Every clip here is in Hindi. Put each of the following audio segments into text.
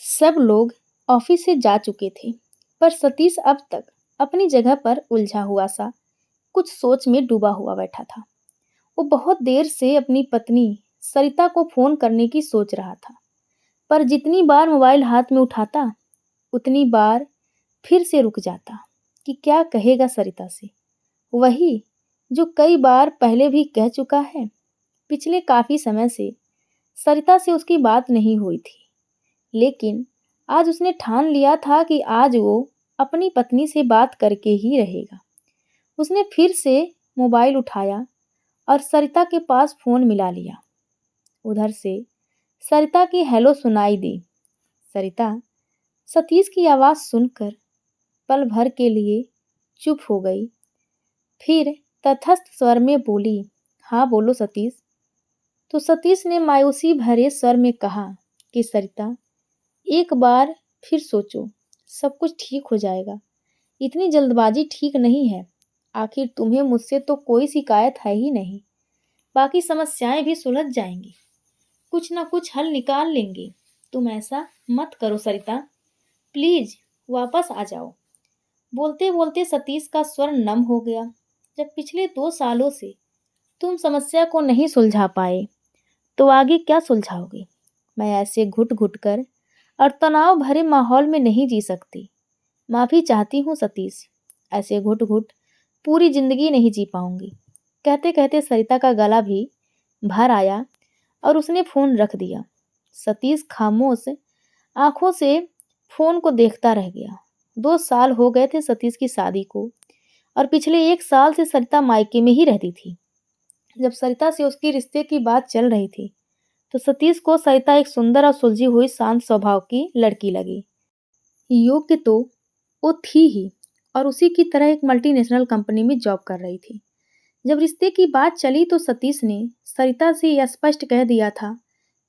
सब लोग ऑफिस से जा चुके थे, पर सतीश अब तक अपनी जगह पर उलझा हुआ सा कुछ सोच में डूबा हुआ बैठा था। वो बहुत देर से अपनी पत्नी सरिता को फोन करने की सोच रहा था, पर जितनी बार मोबाइल हाथ में उठाता, उतनी बार फिर से रुक जाता कि क्या कहेगा सरिता से। वही जो कई बार पहले भी कह चुका है। पिछले काफी समय से सरिता से उसकी बात नहीं हुई थी, लेकिन आज उसने ठान लिया था कि आज वो अपनी पत्नी से बात करके ही रहेगा। उसने फिर से मोबाइल उठाया और सरिता के पास फोन मिला लिया। उधर से सरिता की हेलो सुनाई दी। सरिता सतीश की आवाज सुनकर पल भर के लिए चुप हो गई, फिर तटस्थ स्वर में बोली, हाँ बोलो सतीश। तो सतीश ने मायूसी भरे स्वर में कहा कि सरिता, एक बार फिर सोचो, सब कुछ ठीक हो जाएगा। इतनी जल्दबाजी ठीक नहीं है। आखिर तुम्हें मुझसे तो कोई शिकायत है ही नहीं। बाकी समस्याएं भी सुलझ जाएंगी, कुछ ना कुछ हल निकाल लेंगे। तुम ऐसा मत करो सरिता, प्लीज वापस आ जाओ। बोलते बोलते सतीश का स्वर नम हो गया। जब पिछले 2 सालों से तुम समस्या को नहीं सुलझा पाए, तो आगे क्या सुलझाओगे। मैं ऐसे घुट घुट कर और तनाव भरे माहौल में नहीं जी सकती। माफी चाहती हूँ सतीश, ऐसे घुट घुट पूरी जिंदगी नहीं जी पाऊंगी। कहते कहते सरिता का गला भी भर आया और उसने फोन रख दिया। सतीश खामोश आंखों से फोन को देखता रह गया। 2 साल हो गए थे सतीश की शादी को, और पिछले 1 साल से सरिता मायके में ही रहती थी। जब सरिता से उसके रिश्ते की बात चल रही थी, तो सतीश को सरिता एक सुंदर और सुलझी हुई शांत स्वभाव की लड़की लगी। योग्य तो वो थी ही, और उसी की तरह एक मल्टीनेशनल कंपनी में जॉब कर रही थी। जब रिश्ते की बात चली तो सतीश ने सरिता से यह स्पष्ट कह दिया था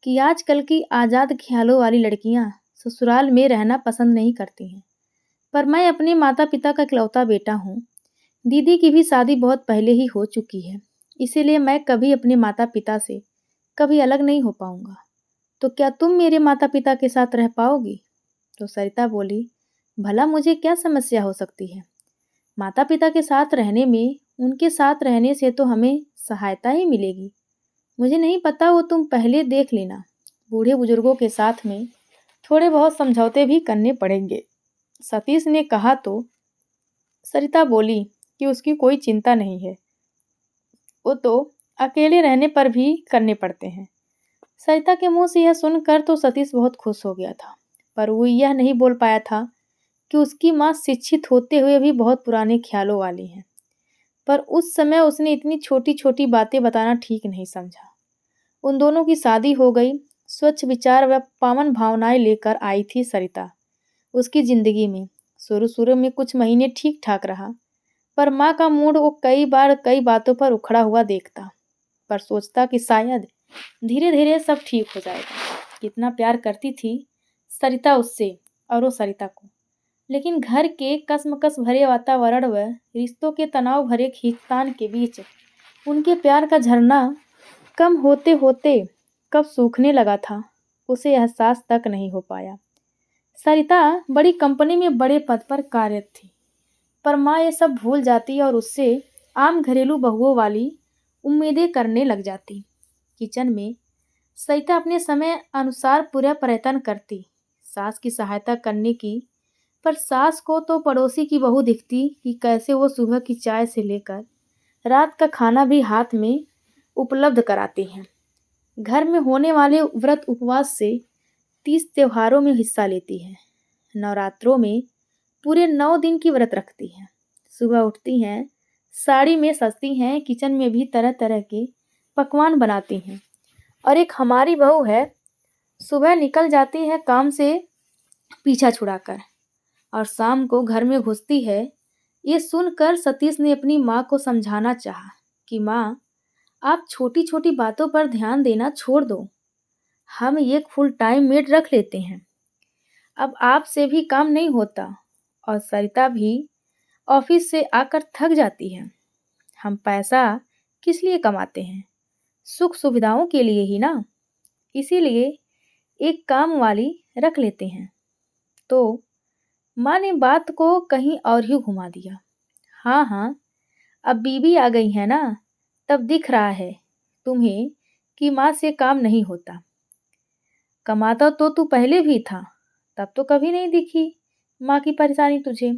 कि आजकल की आज़ाद ख्यालों वाली लड़कियां ससुराल में रहना पसंद नहीं करती हैं। पर मैं अपने माता पिता का इकलौता बेटा हूँ। दीदी की भी शादी बहुत पहले ही हो चुकी है, इसीलिए मैं कभी अपने माता पिता से कभी अलग नहीं हो पाऊंगा। तो क्या तुम मेरे माता पिता के साथ रह पाओगी। तो सरिता बोली, भला मुझे क्या समस्या हो सकती है। माता पिता के साथ रहने में, उनके साथ रहने से तो हमें सहायता ही मिलेगी। मुझे नहीं पता, वो तुम पहले देख लेना। बूढ़े बुजुर्गों के साथ में थोड़े बहुत समझौते भी करने पड़ेंगे। सतीश ने कहा तो सरिता बोली कि उसकी कोई चिंता नहीं है, वो तो अकेले रहने पर भी करने पड़ते हैं। सरिता के मुंह से यह सुनकर तो सतीश बहुत खुश हो गया था, पर वो यह नहीं बोल पाया था कि उसकी माँ शिक्षित होते हुए भी बहुत पुराने ख्यालों वाली हैं। पर उस समय उसने इतनी छोटी छोटी बातें बताना ठीक नहीं समझा। उन दोनों की शादी हो गई। स्वच्छ विचार व पावन भावनाएं लेकर आई थी सरिता उसकी जिंदगी में। शुरू शुरू में कुछ महीने ठीक ठाक रहा, पर माँ का मूड वो कई बार कई बातों पर उखड़ा हुआ देखता, पर सोचता कि शायद धीरे धीरे सब ठीक हो जाएगा। कितना प्यार करती थी सरिता उससे और वो सरिता को। लेकिन घर के कसमकस भरे वातावरण व रिश्तों के तनाव भरे खींचतान के बीच उनके प्यार का झरना कम होते होते कब सूखने लगा था, उसे एहसास तक नहीं हो पाया। सरिता बड़ी कंपनी में बड़े पद पर कार्यरत थी, पर माँ ये सब भूल जाती और उससे आम घरेलू बहुओं वाली उम्मीदें करने लग जाती। किचन में सरिता अपने समय अनुसार पूरा प्रयत्न करती, सास की सहायता करने की, पर सास को तो पड़ोसी की बहू दिखती कि कैसे वो सुबह की चाय से लेकर रात का खाना भी हाथ में उपलब्ध कराती हैं। घर में होने वाले व्रत उपवास से 30 त्योहारों में हिस्सा लेती हैं। नवरात्रों में पूरे 9 दिन की व्रत रखती हैं। सुबह उठती हैं, साड़ी में सजती हैं, किचन में भी तरह तरह के पकवान बनाती हैं। और एक हमारी बहू है, सुबह निकल जाती है काम से पीछा छुड़ाकर और शाम को घर में घुसती है। ये सुनकर सतीश ने अपनी माँ को समझाना चाहा कि माँ, आप छोटी छोटी बातों पर ध्यान देना छोड़ दो। हम एक फुल टाइम मेड रख लेते हैं। अब आपसे भी काम नहीं होता, और सरिता भी ऑफिस से आकर थक जाती है। हम पैसा किस लिए कमाते हैं, सुख सुविधाओं के लिए ही ना। इसीलिए एक काम वाली रख लेते हैं। तो माँ ने बात को कहीं और ही घुमा दिया। हाँ हाँ, अब बीबी आ गई है ना, तब दिख रहा है तुम्हें कि माँ से काम नहीं होता। कमाता तो तू पहले भी था, तब तो कभी नहीं दिखी माँ की परेशानी तुझे।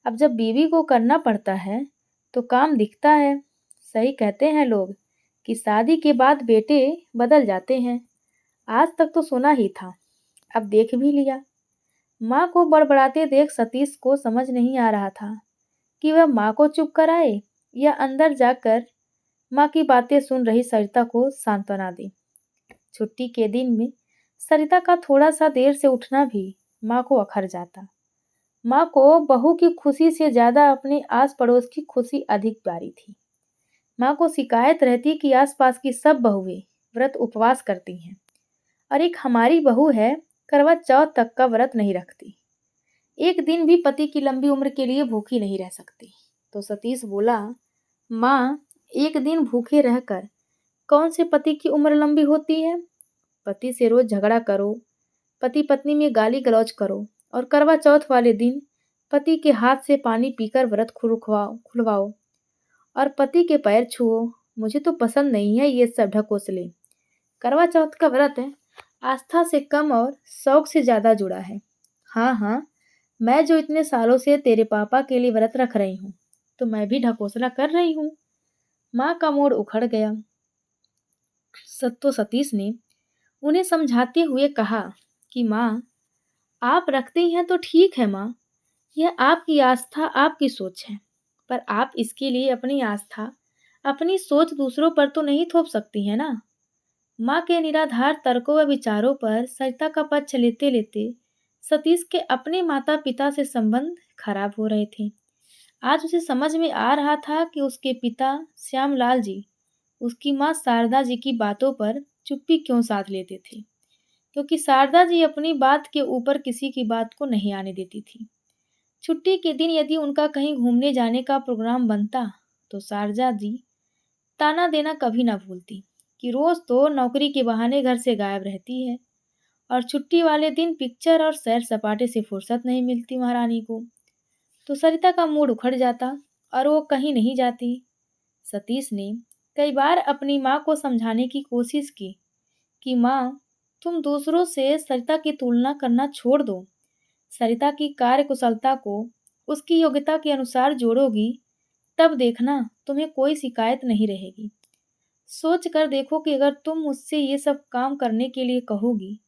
अब जब बीवी को करना पड़ता है तो काम दिखता है। सही कहते हैं लोग कि शादी के बाद बेटे बदल जाते हैं। आज तक तो सुना ही था, अब देख भी लिया। माँ को बड़बड़ाते देख सतीश को समझ नहीं आ रहा था कि वह माँ को चुप कराए या अंदर जाकर माँ की बातें सुन रही सरिता को सांत्वना दे। छुट्टी के दिन में सरिता का थोड़ा सा देर से उठना भी माँ को अखर जाता। माँ को बहू की खुशी से ज्यादा अपने आस पड़ोस की खुशी अधिक प्यारी थी। माँ को शिकायत रहती कि आसपास की सब बहुएं व्रत उपवास करती हैं और एक हमारी बहू है करवा चौथ तक का व्रत नहीं रखती, एक दिन भी पति की लंबी उम्र के लिए भूखी नहीं रह सकती। तो सतीश बोला, माँ, एक दिन भूखे रहकर कौन से पति की उम्र लंबी होती है? पति से रोज झगड़ा करो, पति पत्नी में गाली गलौज करो और करवा चौथ वाले दिन पति के हाथ से पानी पीकर व्रत खुलवाओ और पति के पैर छुओ। मुझे तो पसंद नहीं है ये सब ढकोसले। करवा चौथ का व्रत है आस्था से कम और शौक से ज्यादा जुड़ा है। हाँ हाँ, मैं जो इतने सालों से तेरे पापा के लिए व्रत रख रही हूँ, तो मैं भी ढकोसला कर रही हूँ। माँ का मूड उखड़ गया। तो सतीश ने उन्हें समझाते हुए कहा कि माँ, आप रखती हैं तो ठीक है माँ, यह आपकी आस्था, आपकी सोच है, पर आप इसके लिए अपनी आस्था, अपनी सोच दूसरों पर तो नहीं थोप सकती है ना। माँ के निराधार तर्कों व विचारों पर सरिता का पक्ष लेते लेते सतीश के अपने माता पिता से संबंध खराब हो रहे थे। आज उसे समझ में आ रहा था कि उसके पिता श्यामलाल जी उसकी माँ शारदा जी की बातों पर चुप्पी क्यों साध लेते थे, क्योंकि शारदा जी अपनी बात के ऊपर किसी की बात को नहीं आने देती थी। छुट्टी के दिन यदि उनका कहीं घूमने जाने का प्रोग्राम बनता तो शारदा जी ताना देना कभी ना भूलती कि रोज तो नौकरी के बहाने घर से गायब रहती है और छुट्टी वाले दिन पिक्चर और सैर सपाटे से फुर्सत नहीं मिलती महारानी को। तो सरिता का मूड उखड़ जाता और वो कहीं नहीं जाती। सतीश ने कई बार अपनी माँ को समझाने की कोशिश की कि माँ, तुम दूसरों से सरिता की तुलना करना छोड़ दो। सरिता की कार्य कुशलता को उसकी योग्यता के अनुसार जोड़ोगी, तब देखना तुम्हें कोई शिकायत नहीं रहेगी। सोच कर देखो कि अगर तुम मुझसे ये सब काम करने के लिए कहोगी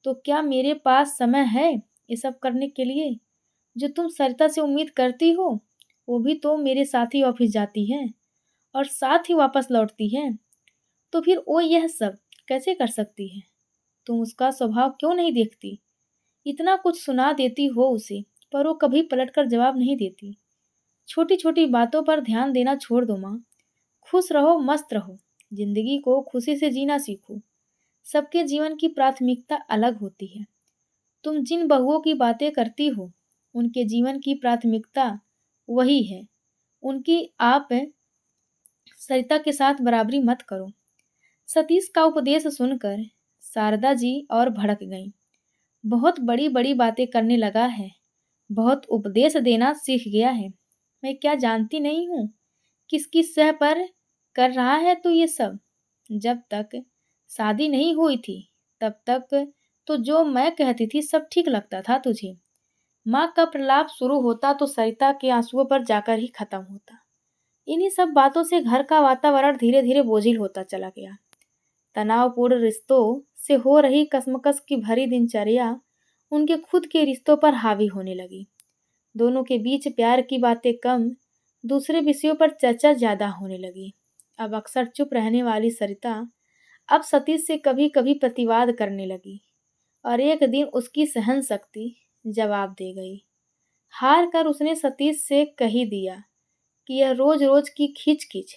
तो क्या मेरे पास समय है ये सब करने के लिए? जो तुम सरिता से उम्मीद करती हो वो भी तो मेरे साथ ही ऑफिस जाती है और साथ ही वापस लौटती है, तो फिर वो यह सब कैसे कर सकती है? तुम उसका स्वभाव क्यों नहीं देखती? इतना कुछ सुना देती हो उसे, पर वो कभी पलटकर जवाब नहीं देती। छोटी छोटी बातों पर ध्यान देना छोड़ दो माँ। खुश रहो, मस्त रहो, जिंदगी को खुशी से जीना सीखो। सबके जीवन की प्राथमिकता अलग होती है। तुम जिन बहुओं की बातें करती हो उनके जीवन की प्राथमिकता वही है। उनकी आप सरिता के साथ बराबरी मत करो। सतीश का उपदेश सुनकर शारदा जी और भड़क गईं। बहुत बड़ी बड़ी बातें करने लगा है, बहुत उपदेश देना सीख गया है। मैं क्या जानती नहीं हूँ किसकी सह पर कर रहा है तो ये सब। जब तक शादी नहीं हुई थी तब तक तो जो मैं कहती थी सब ठीक लगता था तुझे। माँ का प्रलाप शुरू होता तो सरिता के आंसुओं पर जाकर ही खत्म होता। इन्हीं सब बातों से घर का वातावरण धीरे धीरे बोझिल होता चला गया। तनावपूर्ण रिश्तों से हो रही कसमकस की भरी दिनचर्या उनके खुद के रिश्तों पर हावी होने लगी। दोनों के बीच प्यार की बातें कम, दूसरे विषयों पर चर्चा ज्यादा होने लगी। अब अक्सर चुप रहने वाली सरिता अब सतीश से कभी कभी प्रतिवाद करने लगी और एक दिन उसकी सहन शक्ति जवाब दे गई। हार कर उसने सतीश से कह ही दिया कि यह रोज रोज की खींच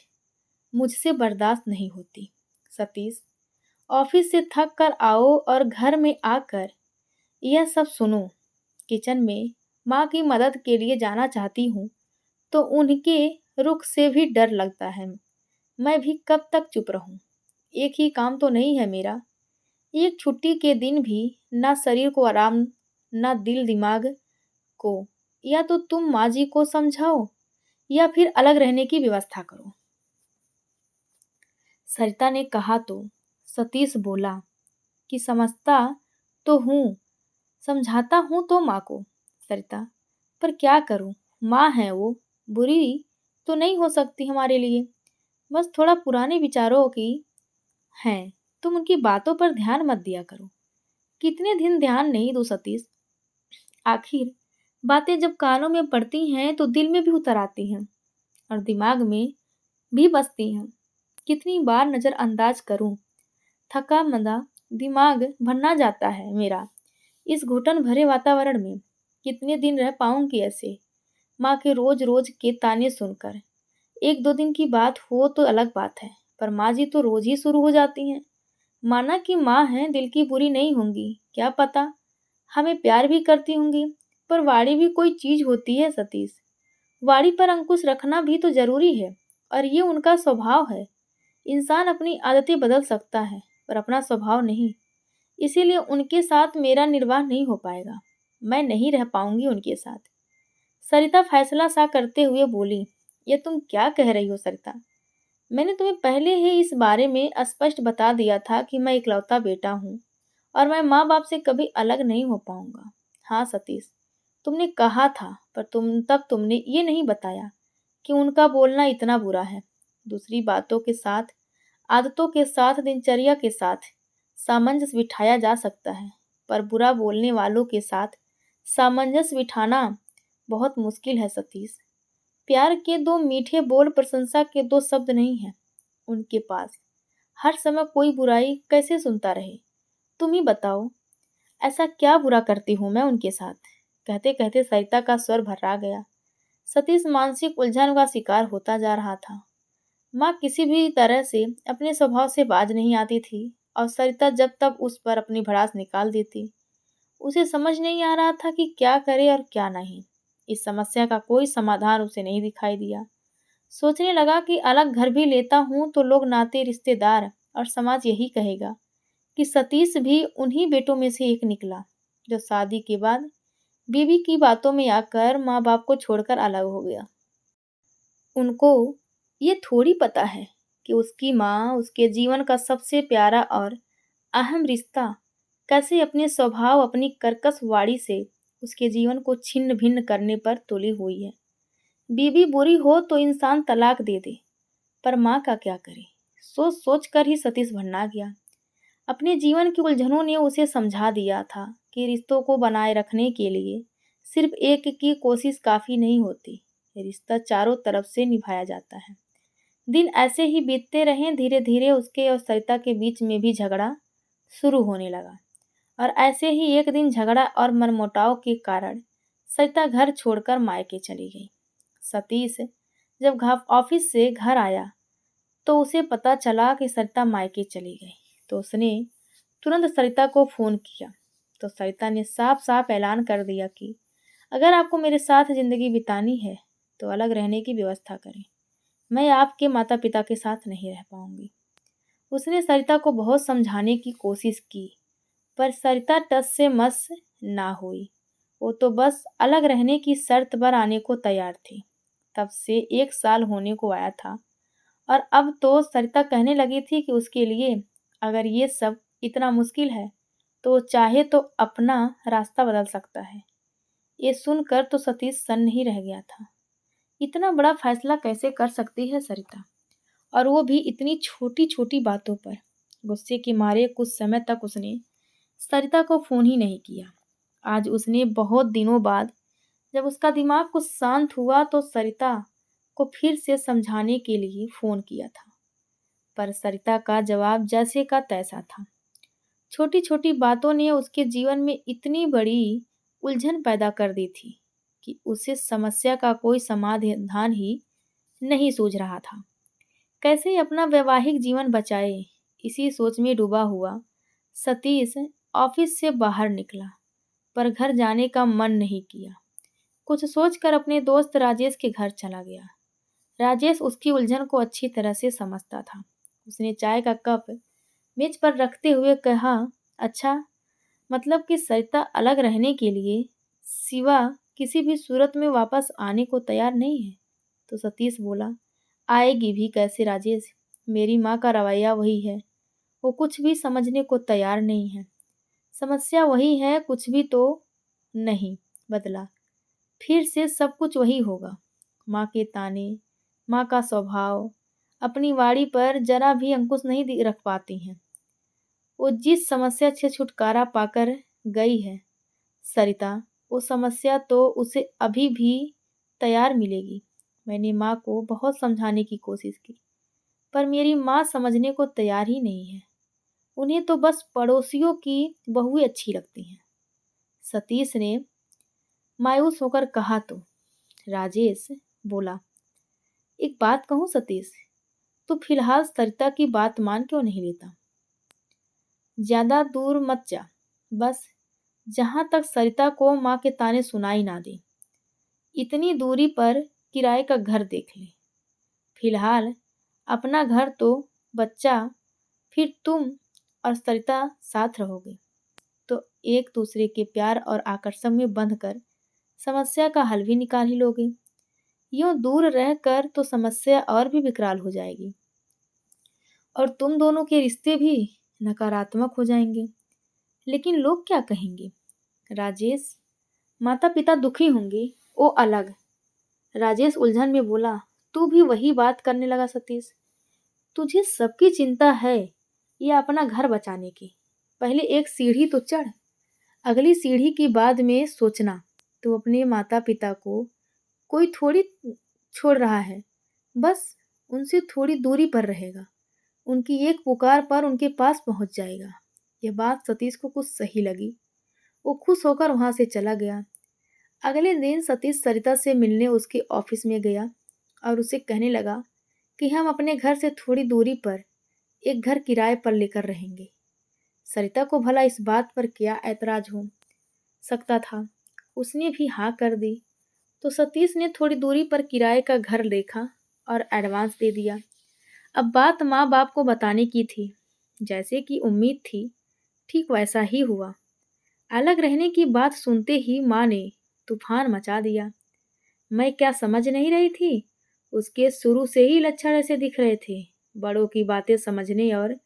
मुझसे बर्दाश्त नहीं होती। सतीश, ऑफिस से थक कर आओ और घर में आकर यह सब सुनो। किचन में माँ की मदद के लिए जाना चाहती हूँ तो उनके रुख से भी डर लगता है। मैं भी कब तक चुप रहूं? एक ही काम तो नहीं है मेरा। एक छुट्टी के दिन भी ना शरीर को आराम, ना दिल दिमाग को। या तो तुम माँ जी को समझाओ या फिर अलग रहने की व्यवस्था करो। सरिता ने कहा तो सतीश बोला कि समझता तो हूँ, समझाता हूँ तो माँ को। सरिता, पर क्या करूँ, माँ है वो, बुरी तो नहीं हो सकती हमारे लिए। बस थोड़ा पुराने विचारों की हैं, तुम उनकी बातों पर ध्यान मत दिया करो। कितने दिन ध्यान नहीं दूं सतीश, आखिर बातें जब कानों में पड़ती हैं तो दिल में भी उतर आती हैं और दिमाग में भी बसती हैं। कितनी बार नजरअंदाज करूं, थका मंदा दिमाग भन्ना जाता है मेरा इस घुटन भरे वातावरण में। कितने दिन रह पाऊंगी ऐसे, माँ के रोज रोज के ताने सुनकर। एक दो दिन की बात हो तो अलग बात है, पर माँ जी तो रोज ही शुरू हो जाती हैं। माना कि माँ हैं, दिल की बुरी नहीं होंगी, क्या पता हमें प्यार भी करती होंगी। पर वाणी भी कोई चीज होती है सतीश, वाणी पर अंकुश रखना भी तो जरूरी है। और ये उनका स्वभाव है। इंसान अपनी आदतें बदल सकता है पर अपना स्वभाव नहीं। इसीलिए उनके साथ मेरा निर्वाह नहीं हो पाएगा, मैं नहीं रह पाऊंगी उनके साथ। सरिता फैसला सा करते हुए बोली, ये तुम क्या कह रही हो सरिता? मैंने तुम्हें पहले ही इस बारे में स्पष्ट बता दिया था कि मैं इकलौता बेटा हूँ और मैं माँ बाप से कभी अलग नहीं हो पाऊंगा। हाँ सतीश, तुमने कहा था, पर तुमने ये नहीं बताया कि उनका बोलना इतना बुरा है। दूसरी बातों के साथ, आदतों के साथ, दिनचर्या के साथ सामंजस्य बिठाया जा सकता है, पर बुरा बोलने वालों के साथ सामंजस्य बिठाना बहुत मुश्किल है सतीश। प्यार के दो मीठे बोल प्रशंसा के दो शब्द नहीं हैं उनके पास। हर समय कोई बुराई कैसे सुनता रहे? तुम ही बताओ, ऐसा क्या बुरा करती हूँ मैं उनके साथ? कहते कहते सरिता का स्वर भर्रा गया। सतीश मानसिक उलझन का शिकार होता जा रहा था। माँ किसी भी तरह से अपने स्वभाव से बाज नहीं आती थी और सरिता जब तब उस पर अपनी भड़ास निकाल देती। उसे समझ नहीं आ रहा था कि क्या करे और क्या नहीं। इस समस्या का कोई समाधान उसे नहीं दिखाई दिया। सोचने लगा कि अलग घर भी लेता हूँ तो लोग, नाते, रिश्तेदार और समाज यही कहेगा कि सतीश भी उन्हीं बेटों में से एक निकला जो शादी के बाद बीवी की बातों में आकर माँ बाप को छोड़कर अलग हो गया। उनको ये थोड़ी पता है कि उसकी माँ उसके जीवन का सबसे प्यारा और अहम रिश्ता कैसे अपने स्वभाव, अपनी कर्कश वाणी से उसके जीवन को छिन्न भिन्न करने पर तुली हुई है। बीवी बुरी हो तो इंसान तलाक दे दे, पर माँ का क्या करे? सोच सोच कर ही सतीश भन्ना गया। अपने जीवन की उलझनों ने उसे समझा दिया था कि रिश्तों को बनाए रखने के लिए सिर्फ एक की कोशिश काफी नहीं होती। ये रिश्ता चारों तरफ से निभाया जाता है। दिन ऐसे ही बीतते रहे। धीरे धीरे उसके और सरिता के बीच में भी झगड़ा शुरू होने लगा और ऐसे ही एक दिन झगड़ा और मनमुटाव के कारण सरिता घर छोड़कर मायके चली गई। सतीश जब ऑफिस से घर आया तो उसे पता चला कि सरिता मायके चली गई। तो उसने तुरंत सरिता को फोन किया। तो सरिता ने साफ साफ ऐलान कर दिया कि अगर आपको मेरे साथ जिंदगी बितानी है तो अलग रहने की व्यवस्था करें, मैं आपके माता पिता के साथ नहीं रह पाऊंगी। उसने सरिता को बहुत समझाने की कोशिश की, पर सरिता टस से मस ना हुई। वो तो बस अलग रहने की शर्त पर आने को तैयार थी। तब से 1 साल होने को आया था और अब तो सरिता कहने लगी थी कि उसके लिए अगर ये सब इतना मुश्किल है तो वो चाहे तो अपना रास्ता बदल सकता है। ये सुनकर तो सतीश सन्न ही रह गया था। इतना बड़ा फैसला कैसे कर सकती है सरिता, और वो भी इतनी छोटी छोटी बातों पर? गुस्से के मारे कुछ समय तक उसने सरिता को फोन ही नहीं किया। आज उसने बहुत दिनों बाद जब उसका दिमाग कुछ शांत हुआ तो सरिता को फिर से समझाने के लिए फोन किया था, पर सरिता का जवाब जैसे का तैसा था। छोटी छोटी बातों ने उसके जीवन में इतनी बड़ी उलझन पैदा कर दी थी कि उसे समस्या का कोई समाधान ही नहीं सूझ रहा था। कैसे अपना वैवाहिक जीवन बचाए, इसी सोच में डूबा हुआ सतीश ऑफिस से बाहर निकला, पर घर जाने का मन नहीं किया। कुछ सोचकर अपने दोस्त राजेश के घर चला गया। राजेश उसकी उलझन को अच्छी तरह से समझता था। उसने चाय का कप मेज पर रखते हुए कहा, अच्छा, मतलब कि सरिता अलग रहने के लिए सिवा किसी भी सूरत में वापस आने को तैयार नहीं है। तो सतीश बोला, आएगी भी कैसे राजेश, मेरी माँ का रवैया वही है, वो कुछ भी समझने को तैयार नहीं है। समस्या वही है, कुछ भी तो नहीं बदला, फिर से सब कुछ वही होगा। माँ के ताने, माँ का स्वभाव, अपनी वाणी पर जरा भी अंकुश नहीं रख पाती हैं। वो जिस समस्या से छुटकारा पाकर गई है सरिता, वो समस्या तो उसे अभी भी तैयार मिलेगी। मैंने माँ को बहुत समझाने की कोशिश की, पर मेरी माँ समझने को तैयार ही नहीं है। उन्हें तो बस पड़ोसियों की बहुएं अच्छी लगती हैं। सतीश ने मायूस होकर कहा। तो राजेश बोला, एक बात कहूँ सतीश, तू फिलहाल सरिता की बात मान क्यों नहीं लेता? ज्यादा दूर मत जा, बस जहां तक सरिता को माँ के ताने सुनाई ना दे, इतनी दूरी पर किराए का घर देख ले। फिलहाल अपना घर तो बच्चा, फिर तुम और सरिता साथ रहोगे तो एक दूसरे के प्यार और आकर्षण में बंध कर समस्या का हल भी निकाल ही लोगे। यूं दूर रहकर तो समस्या और भी विकराल हो जाएगी और तुम दोनों के रिश्ते भी नकारात्मक हो जाएंगे। लेकिन लोग क्या कहेंगे? राजेश, माता पिता दुखी होंगे, वो अलग। राजेश उलझन में बोला, तू भी वही बात करने लगा सतीश। तुझे सबकी चिंता है या अपना घर बचाने की? पहले एक सीढ़ी तो चढ़, अगली सीढ़ी की बाद में सोचना। तू अपने माता पिता को कोई थोड़ी छोड़ रहा है, बस उनसे थोड़ी दूरी पर रहेगा, उनकी एक पुकार पर उनके पास पहुंच जाएगा। यह बात सतीश को कुछ सही लगी। वो खुश होकर वहां से चला गया। अगले दिन सतीश सरिता से मिलने उसके ऑफिस में गया और उसे कहने लगा कि हम अपने घर से थोड़ी दूरी पर एक घर किराए पर लेकर रहेंगे। सरिता को भला इस बात पर क्या ऐतराज हो सकता था, उसने भी हाँ कर दी। तो सतीश ने थोड़ी दूरी पर किराए का घर देखा और एडवांस दे दिया। अब बात माँ बाप को बताने की थी। जैसे कि उम्मीद थी, ठीक वैसा ही हुआ। अलग रहने की बात सुनते ही माँ ने तूफान मचा दिया। मैं क्या समझ नहीं रही थी? उसके शुरू से ही लक्षण ऐसे दिख रहे थे। बड़ों की बातें समझने और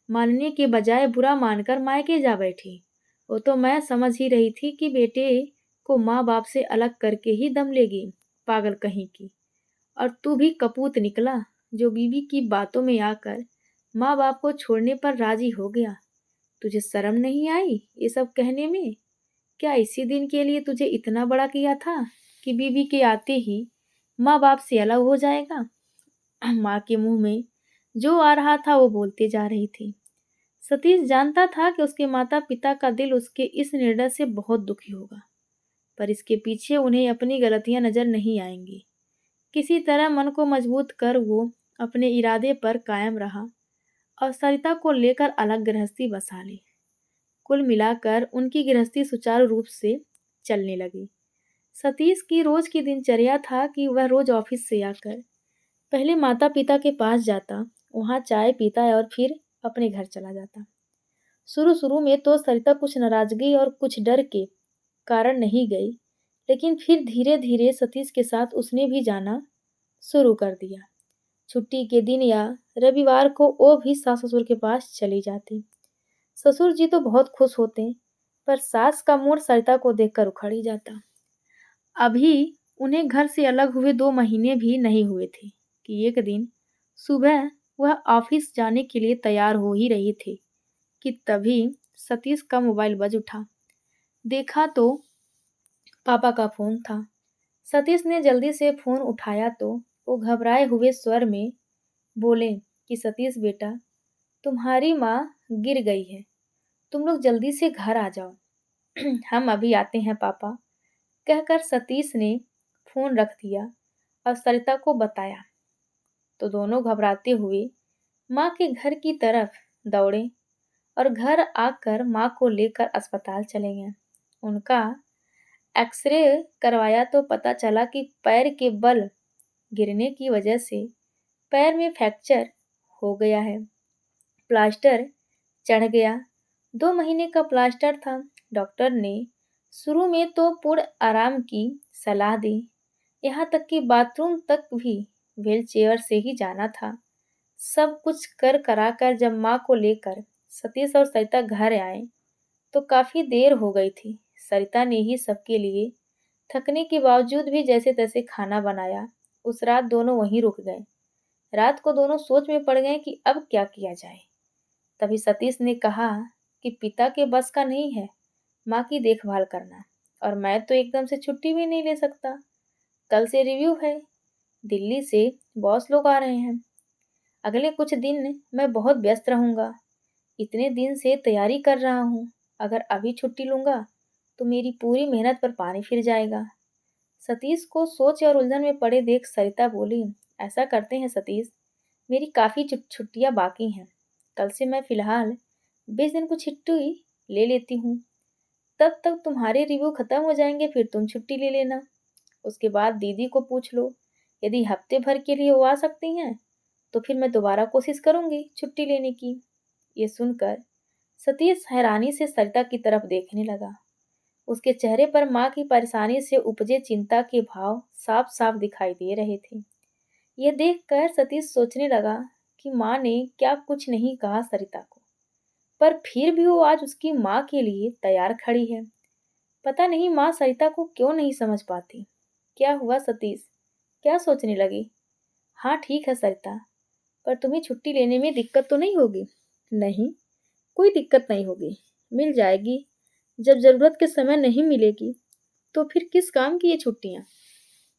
मानने के बजाय बुरा मानकर मायके जा बैठी। वो तो मैं समझ ही रही थी कि बेटे को माँ बाप से अलग करके ही दम लेगी, पागल कहीं की। और तू भी कपूत निकला, जो बीवी की बातों में आकर माँ बाप को छोड़ने पर राजी हो गया। तुझे शर्म नहीं आई ये सब कहने में? क्या इसी दिन के लिए तुझे इतना बड़ा किया था कि बीवी के आते ही माँ बाप से अलग हो जाएगा? माँ के मुंह में जो आ रहा था वो बोलते जा रही थी। सतीश जानता था कि उसके माता पिता का दिल उसके इस निर्णय से बहुत दुखी होगा, पर इसके पीछे उन्हें अपनी गलतियां नजर नहीं आएंगी। किसी तरह मन को मजबूत कर वो अपने इरादे पर कायम रहा और सरिता को लेकर अलग गृहस्थी बसा ली। कुल मिलाकर उनकी गृहस्थी सुचारू रूप से चलने लगी। सतीश की रोज की दिनचर्या था कि वह रोज ऑफिस से आकर पहले माता पिता के पास जाता, वहां चाय पीता और फिर अपने घर चला जाता। शुरू शुरू में तो सरिता कुछ नाराजगी और कुछ डर के कारण नहीं गई, लेकिन फिर धीरे धीरे सतीश के साथ उसने भी जाना शुरू कर दिया। छुट्टी के दिन या रविवार को वो भी सास ससुर के पास चली जाती। ससुर जी तो बहुत खुश होते, पर सास का मूड सरिता को देखकर उखड़ ही जाता। अभी उन्हें घर से अलग हुए 2 महीने भी नहीं हुए थे कि एक दिन सुबह वह ऑफिस जाने के लिए तैयार हो ही रही थी कि तभी सतीश का मोबाइल बज उठा। देखा तो पापा का फोन था। सतीश ने जल्दी से फोन उठाया तो वो घबराए हुए स्वर में बोले कि सतीश बेटा, तुम्हारी माँ गिर गई है, तुम लोग जल्दी से घर आ जाओ। हम अभी आते हैं पापा, कहकर सतीश ने फोन रख दिया और सरिता को बताया। तो दोनों घबराते हुए माँ के घर की तरफ दौड़े और घर आकर माँ को लेकर अस्पताल चले गए। उनका एक्सरे करवाया तो पता चला कि पैर के बल गिरने की वजह से पैर में फ्रैक्चर हो गया है। प्लास्टर चढ़ गया 2 महीने का प्लास्टर था। डॉक्टर ने शुरू में तो पूर्ण आराम की सलाह दी, यहाँ तक कि बाथरूम तक भी व्हील चेयर से ही जाना था। सब कुछ कर कराकर जब माँ को लेकर सतीश और सरिता घर आए तो काफी देर हो गई थी। सरिता ने ही सबके लिए थकने के बावजूद भी जैसे तैसे खाना बनाया। उस रात दोनों वहीं रुक गए। रात को दोनों सोच में पड़ गए कि अब क्या किया जाए। तभी सतीश ने कहा कि पिता के बस का नहीं है माँ की देखभाल करना, और मैं तो एकदम से छुट्टी भी नहीं ले सकता। कल से रिव्यू है, दिल्ली से बॉस लोग आ रहे हैं। अगले कुछ दिन मैं बहुत व्यस्त रहूंगा। इतने दिन से तैयारी कर रहा हूँ, अगर अभी छुट्टी लूंगा तो मेरी पूरी मेहनत पर पानी फिर जाएगा। सतीश को सोच और उलझन में पड़े देख सरिता बोली, ऐसा करते हैं सतीश, मेरी काफ़ी छुट्टियाँ बाकी हैं। कल से मैं फ़िलहाल 20 दिन की छुट्टी ले लेती हूँ। तब तक तुम्हारे रिव्यू खत्म हो जाएंगे, फिर तुम छुट्टी ले लेना। उसके बाद दीदी को पूछ लो, यदि हफ्ते भर के लिए वो आ सकती हैं तो फिर मैं दोबारा कोशिश करूंगी छुट्टी लेने की। ये सुनकर सतीश हैरानी से सरिता की तरफ देखने लगा। उसके चेहरे पर माँ की परेशानी से उपजे चिंता के भाव साफ साफ दिखाई दे रहे थे। यह देखकर सतीश सोचने लगा कि माँ ने क्या कुछ नहीं कहा सरिता को, पर फिर भी वो आज उसकी माँ के लिए तैयार खड़ी है। पता नहीं माँ सरिता को क्यों नहीं समझ पाती। क्या हुआ सतीश, क्या सोचने लगी? हाँ ठीक है सरिता, पर तुम्हें छुट्टी लेने में दिक्कत तो नहीं होगी? नहीं, कोई दिक्कत नहीं होगी, मिल जाएगी। जब जरूरत के समय नहीं मिलेगी तो फिर किस काम की ये छुट्टियां?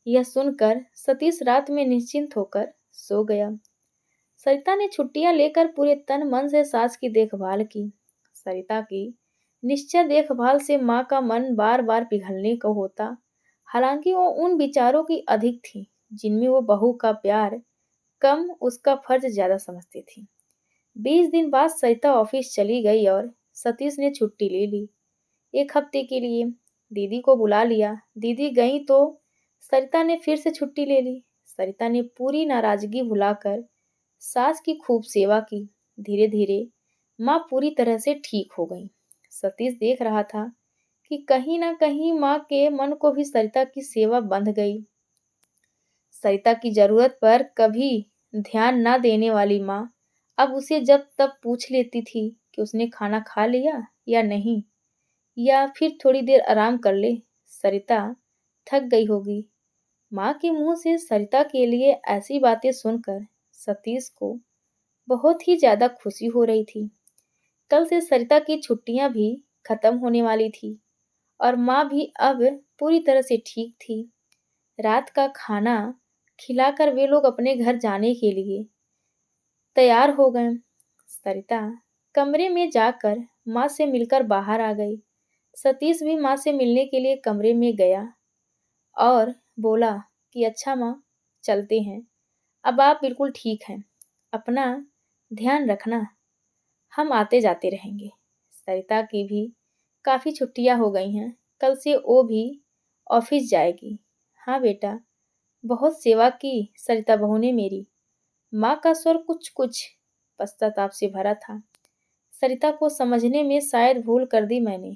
यह सुनकर सतीश रात में निश्चिंत होकर सो गया। सरिता ने छुट्टियां लेकर पूरे तन मन से सास की देखभाल की। सरिता की निश्चय देखभाल से माँ का मन बार बार पिघलने को होता। हालांकि वो उन विचारों की अधिक थी जिनमें वो बहू का प्यार कम, उसका फर्ज ज्यादा समझती थी। 20 दिन बाद सरिता ऑफिस चली गई और सतीश ने छुट्टी ले ली। 1 हफ्ते के लिए दीदी को बुला लिया। दीदी गई तो सरिता ने फिर से छुट्टी ले ली। सरिता ने पूरी नाराजगी भुलाकर सास की खूब सेवा की। धीरे धीरे माँ पूरी तरह से ठीक हो गई। सतीश देख रहा था कि कहीं ना कहीं माँ के मन को भी सरिता की सेवा बंध गई। सरिता की जरूरत पर कभी ध्यान न देने वाली माँ अब उसे जब तब पूछ लेती थी कि उसने खाना खा लिया या नहीं, या फिर थोड़ी देर आराम कर ले, सरिता थक गई होगी। माँ के मुंह से सरिता के लिए ऐसी बातें सुनकर सतीश को बहुत ही ज्यादा खुशी हो रही थी। कल से सरिता की छुट्टियां भी खत्म होने वाली थी और माँ भी अब पूरी तरह से ठीक थी। रात का खाना खिलाकर वे लोग अपने घर जाने के लिए तैयार हो गए। सरिता कमरे में जाकर माँ से मिलकर बाहर आ गई। सतीश भी माँ से मिलने के लिए कमरे में गया और बोला कि अच्छा माँ, चलते हैं, अब आप बिल्कुल ठीक हैं, अपना ध्यान रखना, हम आते जाते रहेंगे। सरिता की भी काफ़ी छुट्टियां हो गई हैं, कल से वो भी ऑफिस जाएगी। हाँ बेटा, बहुत सेवा की सरिता बहू ने मेरी। माँ का स्वर कुछ कुछ पश्चाताप से भरा था। सरिता को समझने में शायद भूल कर दी मैंने।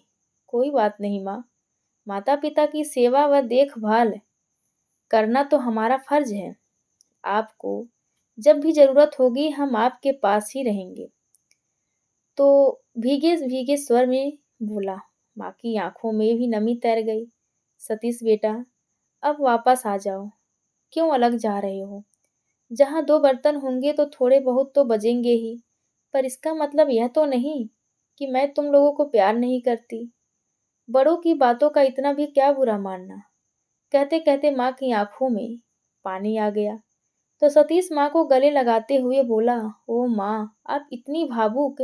कोई बात नहीं माँ, माता पिता की सेवा व देखभाल करना तो हमारा फर्ज है। आपको जब भी जरूरत होगी हम आपके पास ही रहेंगे। तो भीगे भीगे स्वर में बोला। माँ की आंखों में भी नमी तैर गई। सतीश बेटा, अब वापस आ जाओ, क्यों अलग जा रहे हो? जहाँ दो बर्तन होंगे तो थोड़े बहुत तो बजेंगे ही, पर इसका मतलब यह तो नहीं कि मैं तुम लोगों को प्यार नहीं करती। बड़ों की बातों का इतना भी क्या बुरा मानना। कहते कहते माँ की आंखों में पानी आ गया तो सतीश माँ को गले लगाते हुए बोला, ओ माँ, आप इतनी भावुक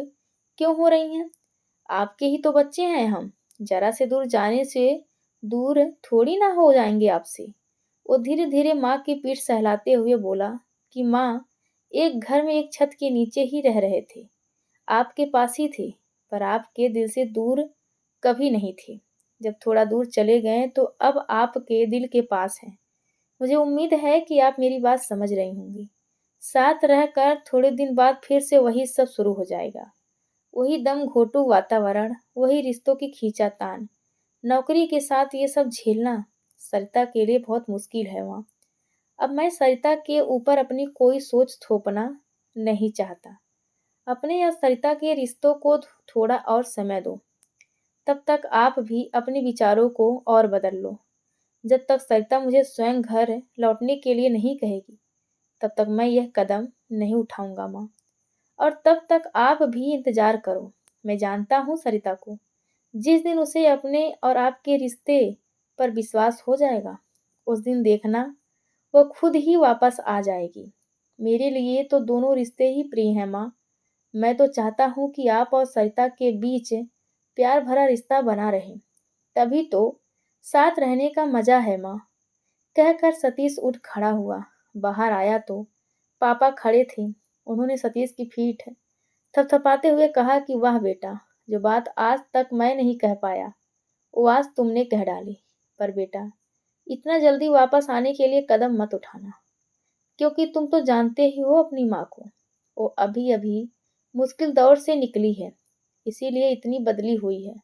क्यों हो रही हैं? आपके ही तो बच्चे हैं हम, जरा से दूर जाने से दूर थोड़ी ना हो जाएंगे आपसे। वो धीरे धीरे माँ की पीठ सहलाते हुए बोला कि माँ, एक घर में एक छत के नीचे ही रह रहे थे, आपके पास ही थे, पर आपके दिल से दूर कभी नहीं थे। जब थोड़ा दूर चले गए तो अब आपके दिल के पास हैं। मुझे उम्मीद है कि आप मेरी बात समझ रही होंगी। साथ रहकर थोड़े दिन बाद फिर से वही सब शुरू हो जाएगा। वही दम घोंटू वातावरण, वही रिश्तों की खींचातान। नौकरी के साथ ये सब झेलना सरिता के लिए बहुत मुश्किल है वहाँ। अब मैं सरिता के ऊपर अपनी कोई सोच थोपना नहीं चाहता। अपने या सरिता के रिश्तों को थोड़ा और समय दो। तब तक आप भी अपने विचारों को और बदल लो। जब तक सरिता मुझे स्वयं घर लौटने के लिए नहीं कहेगी, तब तक मैं यह कदम नहीं उठाऊंगा माँ। और तब तक आप भी इंतजार करो। मैं जानता हूँ सरिता को। जिस दिन उसे अपने और आपके रिश्ते पर विश्वास हो जाएगा, उस दिन देखना वो खुद ही वापस आ जाएगी। मेरे लिए तो दोनों रिश्ते ही प्रिय हैं माँ। मैं तो चाहता हूँ कि आप और सरिता के बीच प्यार भरा रिश्ता बना रहे। तभी तो साथ रहने का मजा है माँ। कहकर सतीश उठ खड़ा हुआ। बाहर आया तो पापा खड़े थे। उन्होंने सतीश की पीठ थपथपाते हुए कहा कि वाह बेटा, जो बात आज तक मैं नहीं कह पाया वो आज तुमने कह डाली। पर बेटा, इतना जल्दी वापस आने के लिए कदम मत उठाना, क्योंकि तुम तो जानते ही हो अपनी माँ को। वो अभी अभी मुश्किल दौर से निकली है, इसीलिए इतनी बदली हुई है।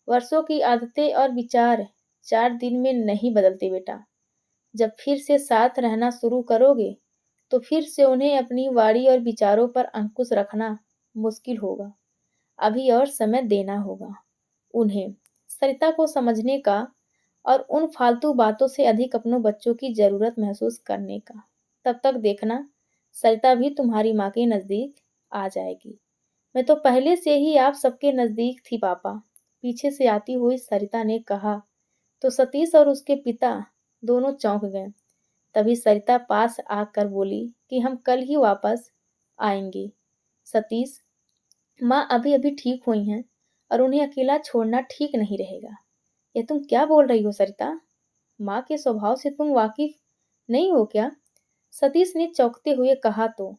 वर्षों की आदतें और विचार 4 दिन में नहीं बदलते बेटा। जब फिर से साथ रहना शुरू करोगे, तो फिर से उन्हें अपनी वाणी और विचारों पर अंकुश रखना मुश्किल होगा। अभी और समय देना होगा उन्हें सरिता को समझने का, और उन फालतू बातों से अधिक अपनों बच्चों की जरूरत महसूस करने का। तब तक देखना, सरिता भी तुम्हारी माँ के नजदीक आ जाएगी। मैं तो पहले से ही आप सबके नजदीक थी पापा। पीछे से आती हुई सरिता ने कहा तो सतीश और उसके पिता दोनों चौंक गए। तभी सरिता पास आकर बोली कि हम कल ही वापस आएंगे सतीश। माँ अभी अभी ठीक हुई हैं और उन्हें अकेला छोड़ना ठीक नहीं रहेगा। ये तुम क्या बोल रही हो सरिता? माँ के स्वभाव से तुम वाकिफ नहीं हो क्या? सतीश ने चौंकते हुए कहा तो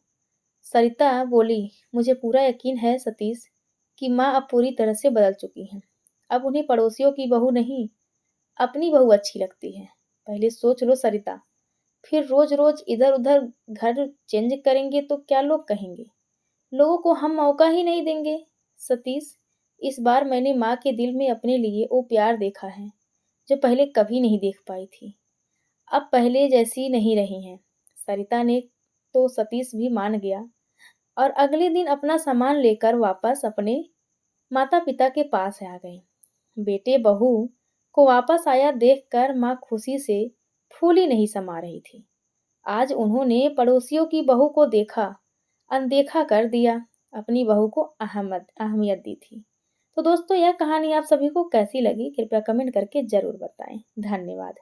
सरिता बोली, मुझे पूरा यकीन है सतीश कि माँ अब पूरी तरह से बदल चुकी हैं। अब उन्हें पड़ोसियों की बहू नहीं, अपनी बहू अच्छी लगती है। पहले सोच लो सरिता, फिर रोज रोज इधर उधर घर चेंज करेंगे तो क्या लोग कहेंगे? लोगों को हम मौका ही नहीं देंगे। सतीश, इस बार मैंने माँ के दिल में अपने लिए वो प्यार देखा है जो पहले कभी नहीं देख पाई थी। अब पहले जैसी नहीं रही हैं। सरिता ने तो सतीश भी मान गया और अगले दिन अपना सामान लेकर वापस अपने माता पिता के पास आ गए। बेटे बहू को वापस आया देखकर माँ खुशी से फूली नहीं समा रही थी। आज उन्होंने पड़ोसियों की बहू को देखा, अनदेखा कर दिया, अपनी बहू को अहमियत दी थी। तो दोस्तों, यह कहानी आप सभी को कैसी लगी कृपया कमेंट करके जरूर बताएं। धन्यवाद।